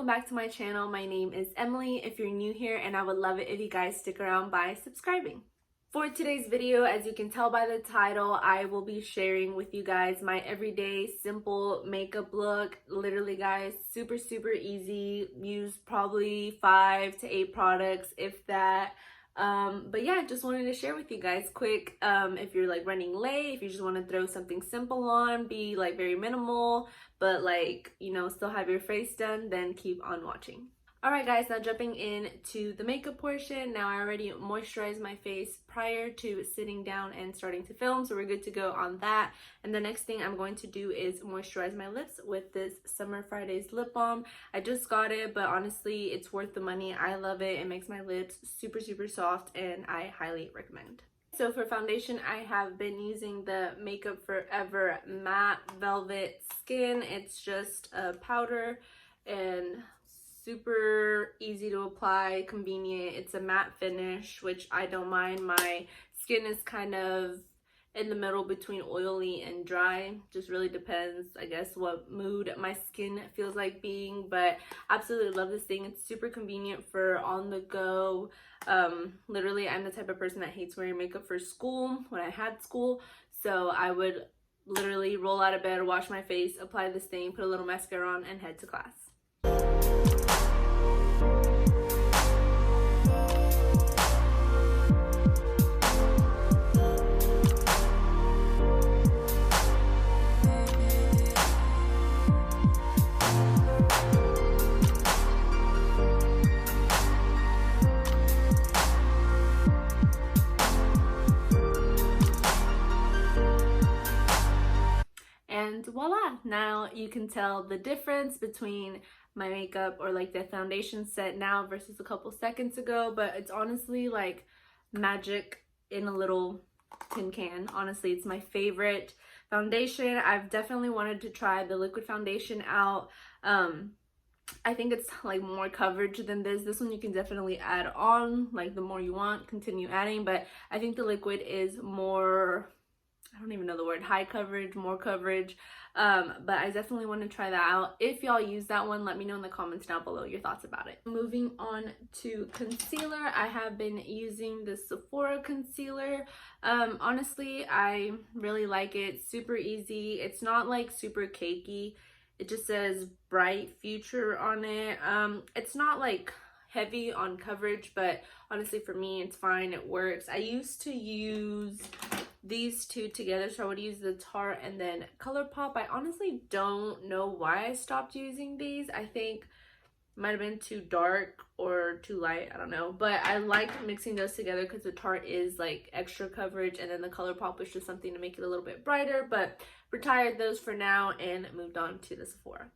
welcome back to my channel. My name is Emily if you're new here, and I would love it if you guys stick around by subscribing. For today's video, as you can tell by the title, I will be sharing with you guys my everyday simple makeup look. Literally guys, super easy. Use probably 5 to 8 products if that. But yeah, just wanted to share with you guys quick. If you're like running late, if you just want to throw something simple on, be like very minimal, but like, you know, still have your face done, then keep on watching. Alright guys, now jumping into the makeup portion. Now I already moisturized my face prior to sitting down and starting to film, so we're good to go on that. And the next thing I'm going to do is moisturize my lips with this Summer Fridays lip balm. I just got it, but honestly, it's worth the money. I love it. It makes my lips super soft, and I highly recommend. So for foundation, I have been using the Makeup Forever Matte Velvet Skin. It's just a powder and super easy to apply, convenient. It's a matte finish, which I don't mind. My skin is kind of in the middle between oily and dry. Just really depends, I guess, what mood my skin feels like being, but absolutely love this thing. It's super convenient for on the go. Literally, I'm the type of person that hates wearing makeup for school when I had school, so I would literally roll out of bed, wash my face, apply this thing, put a little mascara on, and head to class. And voila, now you can tell the difference between my makeup or like the foundation set now versus a couple seconds ago, but it's honestly like magic in a little tin can. Honestly, it's my favorite foundation. I've definitely wanted to try the liquid foundation out. I think it's like more coverage than this one. You can definitely add on, like the more you want, continue adding, but I think the liquid is more, I don't even know the word, high coverage, more coverage. But I definitely want to try that out. If y'all use that one, let me know in the comments down below your thoughts about it. Moving on to concealer, I have been using the Sephora concealer. Honestly, I really like it. Super easy. It's not like super cakey. It just says Bright Future on it. It's not like heavy on coverage, but honestly for me it's fine. It works. I used to use these two together, so I would use the Tarte and then ColourPop. I honestly don't know why I stopped using these. I think it might have been too dark or too light, I don't know, but I like mixing those together because the Tarte is like extra coverage and then the ColourPop was just something to make it a little bit brighter, but retired those for now and moved on to the Sephora.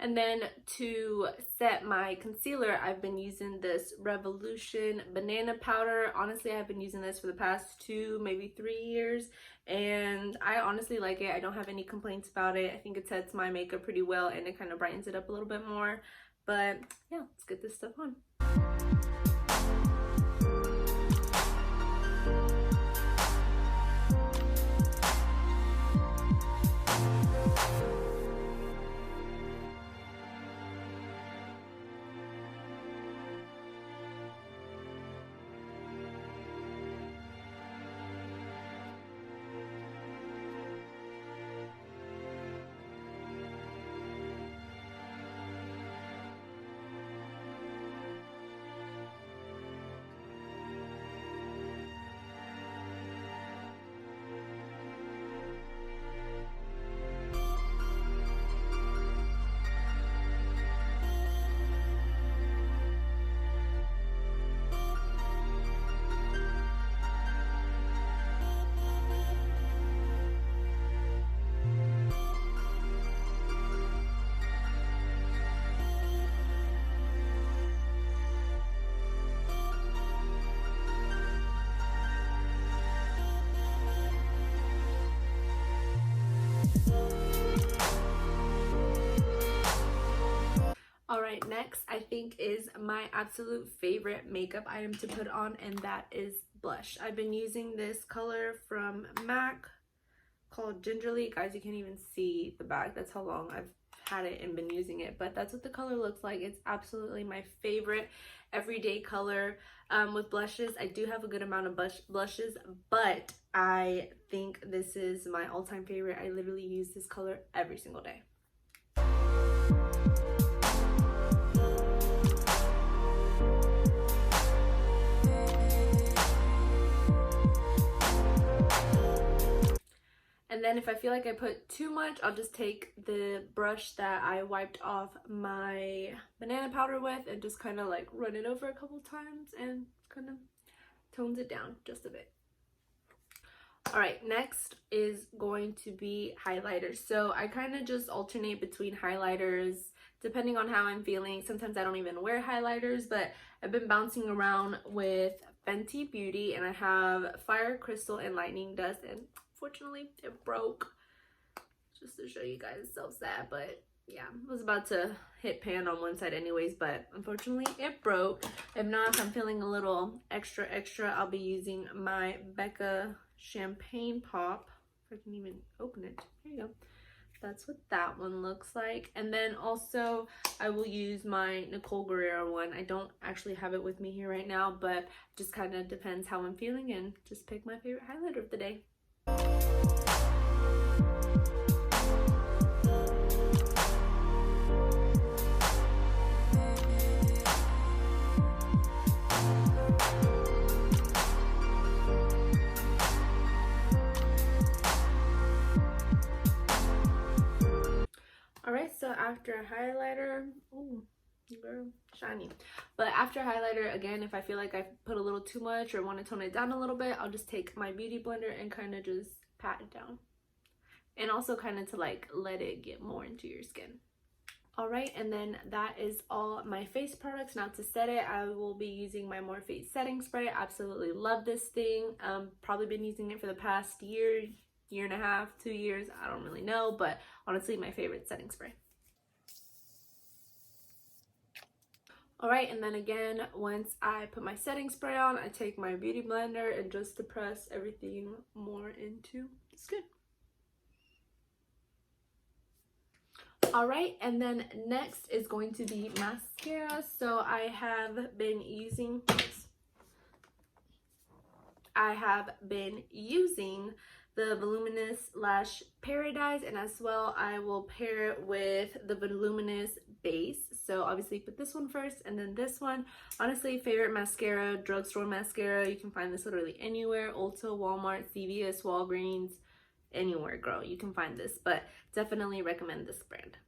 And then to set my concealer, I've been using this Revolution banana powder. Honestly, I've been using this for the past 2, maybe 3 years, and I honestly like it. I don't have any complaints about it. I think it sets my makeup pretty well and it kind of brightens it up a little bit more. But yeah, let's get this stuff on. Alright, next I think is my absolute favorite makeup item to put on, and that is blush. I've been using this color from MAC called Gingerly. Guys, you can't even see the bag. That's how long I've had it and been using it, but that's what the color looks like. It's absolutely my favorite everyday color. With blushes, I do have a good amount of blushes, but I think this is my all-time favorite. I literally use this color every single day. And then if I feel like I put too much, I'll just take the brush that I wiped off my banana powder with and just kind of like run it over a couple times and kind of tones it down just a bit. Alright, next is going to be highlighters. So I kind of just alternate between highlighters depending on how I'm feeling. Sometimes I don't even wear highlighters, but I've been bouncing around with Fenty Beauty, and I have Fire Crystal and Lightning Dust, and fortunately it broke. Just to show you guys, so sad, but yeah, I was about to hit pan on one side anyways, but unfortunately it broke. If not, if I'm feeling a little extra, I'll be using my Becca Champagne Pop. If I can even open it. There you go. That's what that one looks like. And then also I will use my Nicole Guerrero one. I don't actually have it with me here right now, but just kind of depends how I'm feeling, and just pick my favorite highlighter of the day. Alright, so after a highlighter, ooh, girl, shiny. But after highlighter, again, if I feel like I put a little too much or want to tone it down a little bit, I'll just take my beauty blender and kind of just pat it down. And also kind of to like let it get more into your skin. Alright, and then that is all my face products. Now to set it, I will be using my Morphe setting spray. Absolutely love this thing. Probably been using it for the past year and a half, 2 years, I don't really know, but honestly my favorite setting spray. Alright, and then again, once I put my setting spray on, I take my beauty blender and just to press everything more into the skin. Alright, and then next is going to be mascara. So I have been using the Voluminous Lash Paradise, and as well I will pair it with the Voluminous Base. So obviously put this one first and then this one. Honestly, favorite mascara, drugstore mascara. You can find this literally anywhere. Ulta, Walmart, CVS, Walgreens, anywhere, girl, you can find this, but definitely recommend this brand.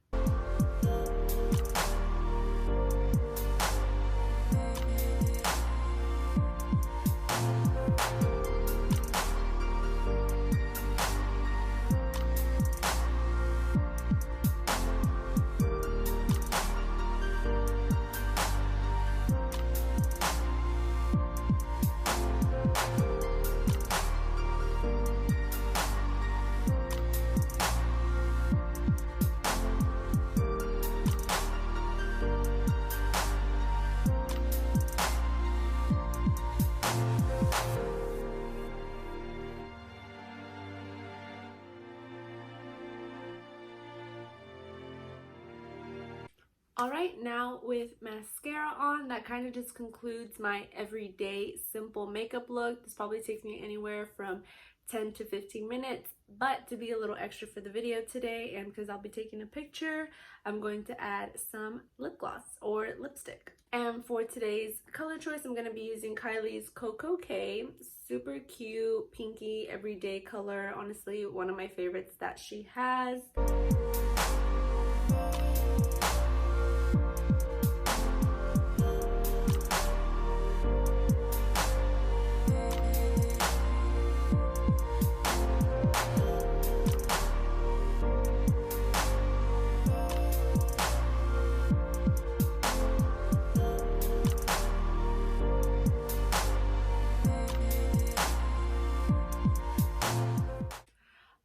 Alright, now with mascara on, that kind of just concludes my everyday simple makeup look. This probably takes me anywhere from 10 to 15 minutes, but to be a little extra for the video today, and because I'll be taking a picture, I'm going to add some lip gloss or lipstick. And for today's color choice, I'm going to be using Kylie's Coco K. Super cute, pinky, everyday color. Honestly, one of my favorites that she has.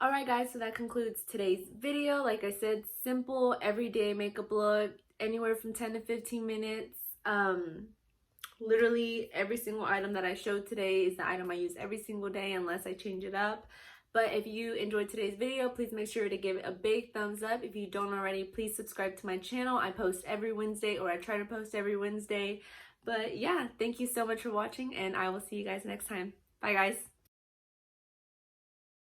Alright guys, so that concludes today's video. Like I said, simple everyday makeup look, anywhere from 10 to 15 minutes. Literally every single item that I showed today is the item I use every single day unless I change it up. But if you enjoyed today's video, please make sure to give it a big thumbs up. If you don't already, please subscribe to my channel. I post every Wednesday, or I try to post every Wednesday. But yeah, thank you so much for watching, and I will see you guys next time. Bye guys.